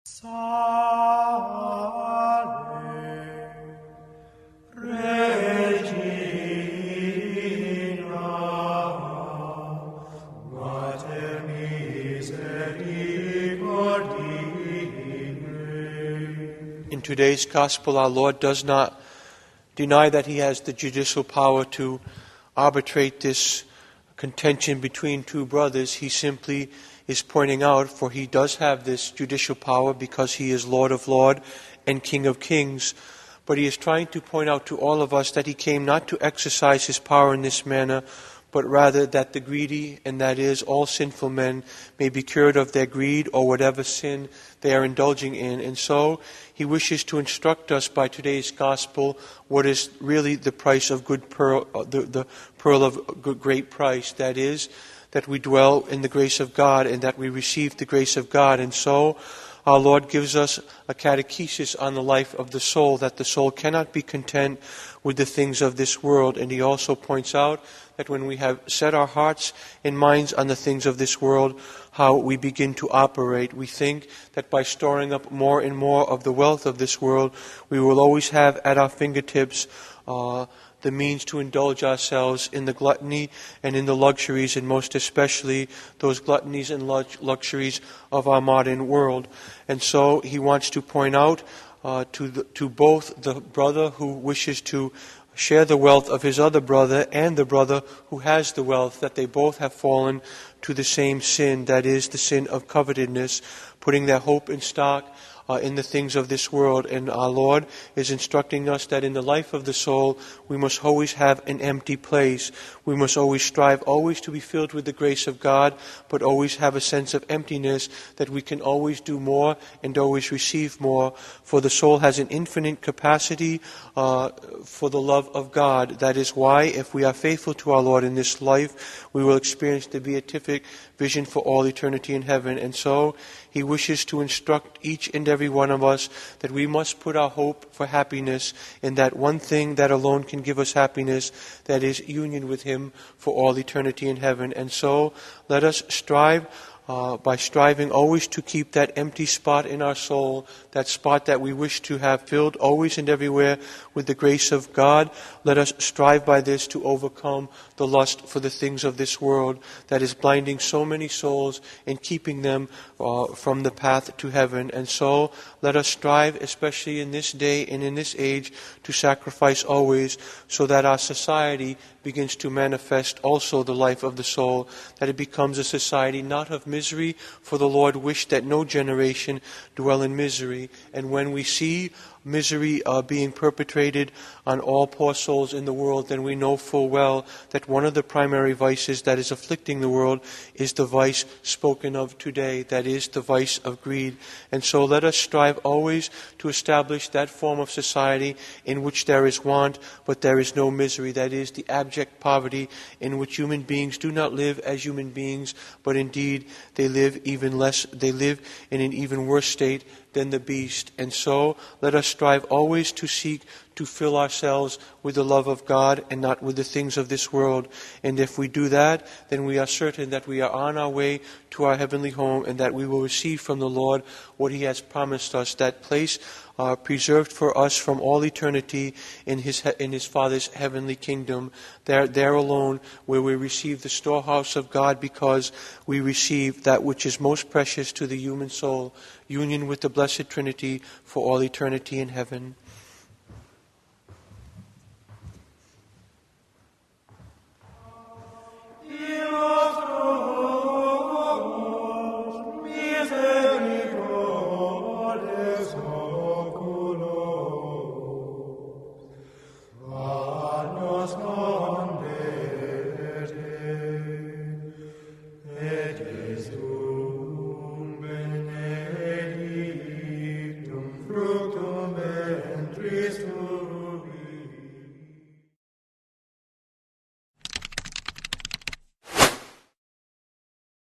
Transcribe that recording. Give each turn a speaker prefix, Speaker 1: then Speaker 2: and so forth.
Speaker 1: Salve, Regina, Mater misericordiae. In today's Gospel, our Lord does not deny that He has the judicial power to arbitrate this contention between two brothers. He simply is pointing out, for He does have this judicial power because He is Lord of Lords and King of Kings. But He is trying to point out to all of us that He came not to exercise His power in this manner, but rather that the greedy, and that is all sinful men, may be cured of their greed or whatever sin they are indulging in. And so He wishes to instruct us by today's Gospel what is really the price of good pearl, the pearl of great price. That is, that we dwell in the grace of God and that we receive the grace of God. And so our Lord gives us a catechesis on the life of the soul, that the soul cannot be content with the things of this world. And He also points out that when we have set our hearts and minds on the things of this world, how we begin to operate. We think that by storing up more and more of the wealth of this world, we will always have at our fingertips the means to indulge ourselves in the gluttony and in the luxuries, and most especially those gluttonies and luxuries of our modern world. And so He wants to point out to both the brother who wishes to share the wealth of his other brother and the brother who has the wealth, that they both have fallen to the same sin, that is the sin of covetousness, putting their hope and stock in the things of this world. And our Lord is instructing us that in the life of the soul, we must always have an empty place. We must always strive always to be filled with the grace of God, but always have a sense of emptiness, that we can always do more and always receive more. For the soul has an infinite capacity for the love of God. That is why, if we are faithful to our Lord in this life, we will experience the beatific vision for all eternity in heaven. And so He wishes to instruct each and every one of us that we must put our hope for happiness in that one thing that alone can give us happiness, that is union with Him for all eternity in heaven. And so let us strive by striving always to keep that empty spot in our soul, that spot that we wish to have filled always and everywhere with the grace of God. Let us strive by this to overcome the lust for the things of this world that is blinding so many souls and keeping them from the path to heaven. And so let us strive, especially in this day and in this age, to sacrifice always, so that our society begins to manifest also the life of the soul, that it becomes a society not of misery, for the Lord wished that no generation dwell in misery. And when we see misery being perpetrated on all poor souls in the world, then we know full well that one of the primary vices that is afflicting the world is the vice spoken of today, that is the vice of greed. And so let us strive always to establish that form of society in which there is want, but there is no misery, that is the abject poverty in which human beings do not live as human beings, but indeed they live even less, they live in an even worse state than the beast. And so let us strive always to seek to fill ourselves with the love of God and not with the things of this world. And if we do that, then we are certain that we are on our way to our heavenly home, and that we will receive from the Lord what He has promised us, that place preserved for us from all eternity in His Father's heavenly kingdom. There alone where we receive the storehouse of God, because we receive that which is most precious to the human soul, union with the Blessed Trinity for all eternity in heaven.